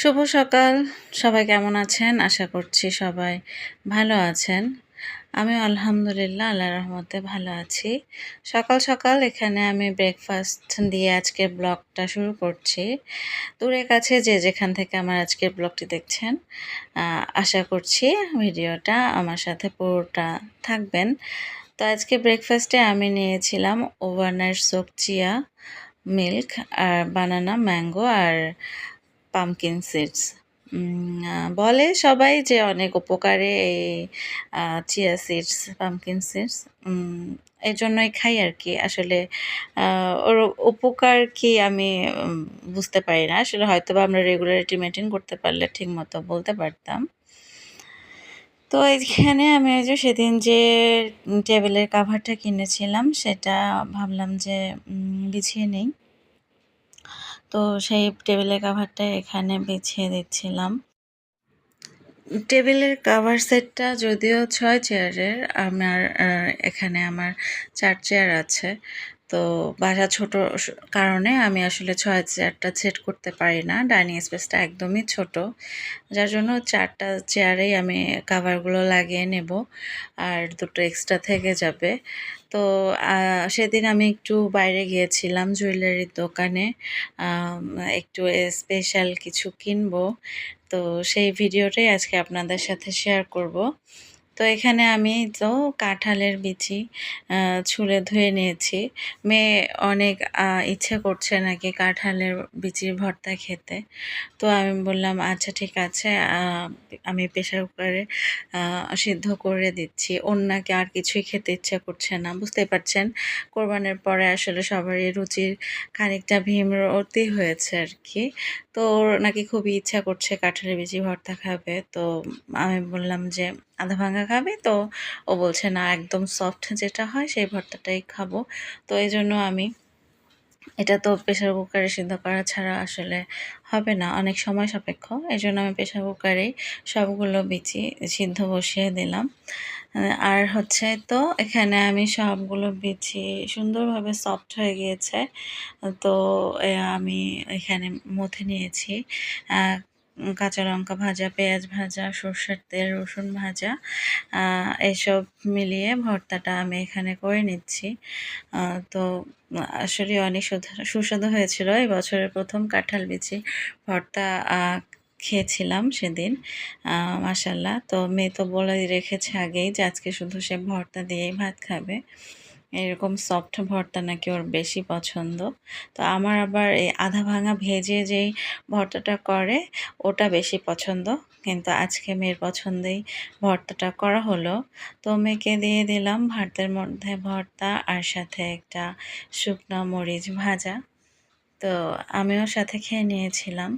শুভ সকাল। সবাই কেমন আছেন? আশা করছি সবাই ভালো আছেন। আমিও আলহামদুলিল্লাহ আল্লাহর রহমতে ভালো আছি। সকাল সকাল এখানে আমি ব্রেকফাস্ট দিয়ে আজকের ব্লগটা শুরু করছি। দূরে কাছে যে যেখান থেকে আমার আজকের ব্লগটি দেখছেন, আশা করছি ভিডিওটা আমার সাথে পুরোটা থাকবেন। তো আজকে ব্রেকফাস্টে আমি নিয়েছিলাম ওভারনাইট সোক চিয়া মিল্ক আর বানানা, ম্যাঙ্গো আর পামকিন সিডস। বলে সবাই যে অনেক উপকারে এই চিয়া সিডস, পামকিন সিডস। এই জন্যই খাই আর কি। আসলে ওর উপকার কি আমি বুঝতে পারি না। আসলে হয়তো বা আমরা রেগুলারিটি মেনটেন করতে পারলে ঠিক মতো বলতে পারতাম। তো এইখানে আমি ওই যে সেদিন যে টেবিলের কাভারটা কিনেছিলাম সেটা ভাবলাম যে বিছিয়ে নেই। তো সেই টেবিলের কাভারটা এখানে বিছিয়ে দিচ্ছিলাম। টেবিলের কাভার সেটটা যদিও 6 চেয়ারের, এখানে আমার 4 চেয়ার আছে। তো বাসা ছোট কারণে আমি আসলে 6 চেয়ারটা সেট করতে পারি না। ডাইনিং স্পেসটা একদমই ছোট, যার জন্য 4টা চেয়ারেই আমি কাভারগুলো লাগিয়ে নেব, আর 2টো এক্সট্রা থেকে যাবে। তো সেদিন আমি একটু বাইরে গিয়েছিলাম জুয়েলারির দোকানে, একটু স্পেশাল কিছু কিনবো। তো সেই ভিডিওটাই আজকে আপনাদের সাথে শেয়ার করব। তো এখানে আমি তো কাঁঠালের বিচি ছুলে ধুয়ে নিয়েছি। মেয়ে অনেক ইচ্ছে করছে নাকি কাঁঠালের বিচির ভর্তা খেতে। তো আমি বললাম আচ্ছা ঠিক আছে, আমি প্রেশার কুকারে সিদ্ধ করে দিচ্ছি। ওর নাকি আর কিছুই খেতে ইচ্ছা করছে না। বুঝতেই পারছেন, কোরবানের পরে আসলে সবারই রুচির খানিকটা ভিন্নতি হয়েছে আর কি। তো ওর নাকি খুবই ইচ্ছা করছে কাঁঠালের বিচি ভর্তা খাবে। তো আমি বললাম যে আধা ভাঙা খাবে? তো ও বলছে না, একদম সফট যেটা হয় সেই ভর্তাটাই খাবো। তো এই জন্য আমি, এটা তো প্রেশার কুকারে সিদ্ধ করা ছাড়া আসলে হবে না, অনেক সময় সাপেক্ষ। এই জন্য আমি প্রেশার কুকারেই সবগুলো বিচি সিদ্ধ বসিয়ে দিলাম। আর হচ্ছে তো এখানে আমি সবগুলো বিচি সুন্দরভাবে সফট হয়ে গিয়েছে। তো আমি এখানে মথে নিয়েছি কাঁচা লঙ্কা ভাজা, পেঁয়াজ ভাজা, সর্ষের তেল, রসুন ভাজা, এসব মিলিয়ে ভর্তাটা আমি এখানে করে নিচ্ছি। তো আসলে অনেক সুস্বাদু হয়েছিল। এই বছরের প্রথম কাঁঠাল বিচি ভর্তা খেয়েছিলাম সেদিন, মাশাল্লাহ। তো মেয়ে তো বলে রেখেছে আগেই যে আজকে শুধু সে ভর্তা দিয়েই ভাত খাবে। এরকম সফট ভর্তা নাকি ওর বেশি পছন্দ। তো আমার আবার এই আধা ভাঙা ভেজে যেই ভর্তাটা করে ওটা বেশি পছন্দ, কিন্তু আজকে মেয়ের পছন্দেই ভর্তাটা করা হলো। তো মেয়েকে দিয়ে দিলাম ভাতের মধ্যে ভর্তা আর সাথে একটা শুকনো মরিচ ভাজা। তো আমিও সাথে খেয়ে নিয়েছিলাম।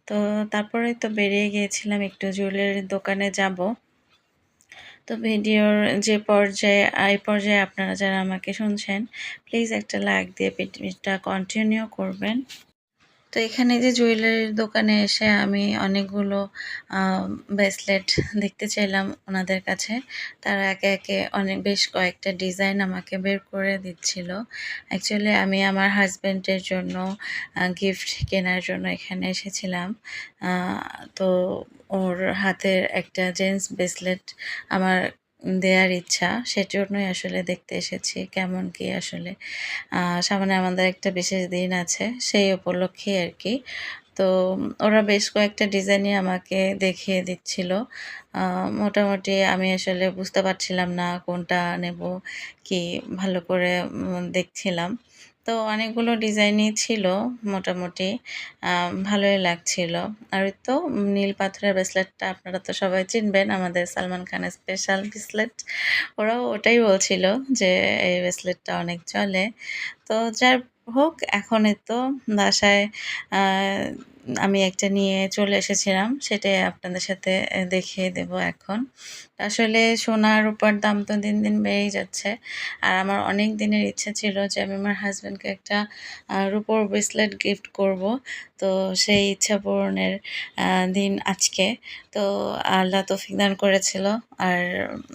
তো তারপরে তো বেরিয়ে গিয়েছিলাম, একটু জুয়েলারির দোকানে যাব। তো ভিডিওর যে পর্যায়ে, এই পর্যায়ে আপনারা যারা আমাকে শুনছেন, প্লিজ একটা লাইক দিয়ে ভিডিওটা কন্টিনিউ করবেন। তো এখানে যে জুয়েলারির দোকানে এসে আমি অনেকগুলো ব্রেসলেট দেখতে চাইলাম ওনাদের কাছে। তারা একে একে বেশ কয়েকটা ডিজাইন আমাকে বের করে দিচ্ছিল। অ্যাকচুয়ালি আমি আমার হাজব্যান্ডের জন্য গিফট কেনার জন্য এখানে এসেছিলাম। তো ওর হাতের একটা জেন্টস ব্রেসলেট আমার দেয়ার ইচ্ছা, সেজন্যই আসলে দেখতে এসেছি কেমন কি আসলে। সামনে আমাদের একটা বিশেষ দিন আছে, সেই উপলক্ষে আর কি। তো ওরা বেশ কয়েকটা ডিজাইনই আমাকে দেখিয়ে দিচ্ছিল। মোটামুটি আমি আসলে বুঝতে পারছিলাম না কোনটা নেব, কি ভালো করে দেখছিলাম। তো অনেকগুলো ডিজাইনই ছিল, মোটামুটি ভালোই লাগছিল। আর ওই তো নীল পাথরের ব্রেসলেটটা আপনারা তো সবাই চিনবেন, আমাদের সালমান খানের স্পেশাল ব্রেসলেট। ওরাও ওটাই বলছিল যে এই ব্রেসলেটটা অনেক চলে। তো যার হোক, এখন তো বাসায় আমি একটা নিয়ে চলে এসেছিলাম, সেটাই আপনাদের সাথে দেখিয়ে দেব এখন। আসলে সোনার রূপার দাম তো দিন দিন বেড়েই যাচ্ছে, আর আমার অনেক দিনের ইচ্ছা ছিল যে আমি আমার হাজব্যান্ডকে একটা রূপোর ব্রেসলেট গিফট করব। তো সেই ইচ্ছা পূরণের দিন আজকে। তো আল্লাহ তৌফিক দান করেছিল, আর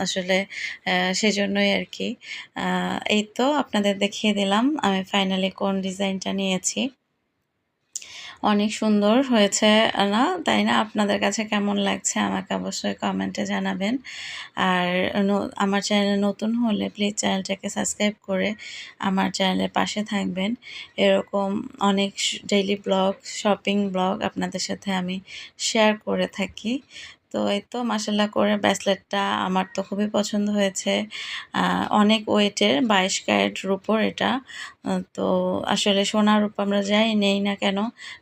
আসলে সেজন্যই আর কি। এই তো আপনাদের দেখিয়ে দিলাম আমি ফাইনালি কোন ডিজাইনটা নিয়েছি। অনেক সুন্দর হয়েছে না, তাই না? আপনাদের কাছে কেমন লাগছে আমাকে অবশ্যই কমেন্টে জানাবেন। আর আমার চ্যানেলে নতুন হলে প্লিজ চ্যানেলটাকে সাবস্ক্রাইব করে আমার চ্যানেলের পাশে থাকবেন। এরকম অনেক ডেইলি ব্লগ, শপিং ব্লগ আপনাদের সাথে আমি শেয়ার করে থাকি। তো এই তো মাশাআল্লাহ করে ব্রেসলেটটা আমার তো খুবই পছন্দ হয়েছে। অনেক ওয়েটের, 22 ক্যারেট রূপোর এটা। তো আসলে সোনা রূপা আমরা যাই নেই না কেন,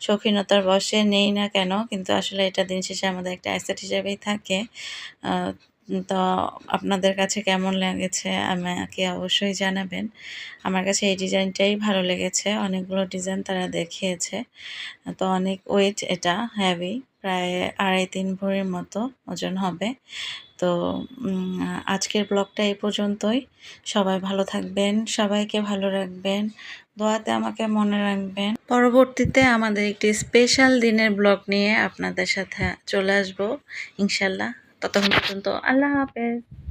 শৌখিনতার বশে নেই না কেন, কিন্তু আসলে এটা দিন শেষে আমাদের একটা অ্যাসেট হিসেবেই থাকে। তো আপনাদের কাছে কেমন লেগেছে আমাকে অবশ্যই জানাবেন। আমার কাছে এই ডিজাইনটাই ভালো লেগেছে। অনেকগুলো ডিজাইন তারা দেখিয়েছে। তো অনেক ওয়েট, এটা হেভি, প্রায় 2.5-3 ভরির মতো ওজন হবে। তো আজকের ব্লগটা এই পর্যন্তই। সবাই ভালো থাকবেন, সবাইকে ভালো রাখবেন, দোয়াতে আমাকে মনে রাখবেন। পরবর্তীতে আমাদের একটি স্পেশাল দিনের ব্লগ নিয়ে আপনাদের সাথে চলে আসবো ইনশাল্লাহ। ততক্ষণ পর্যন্ত আল্লাহ হাফেজ।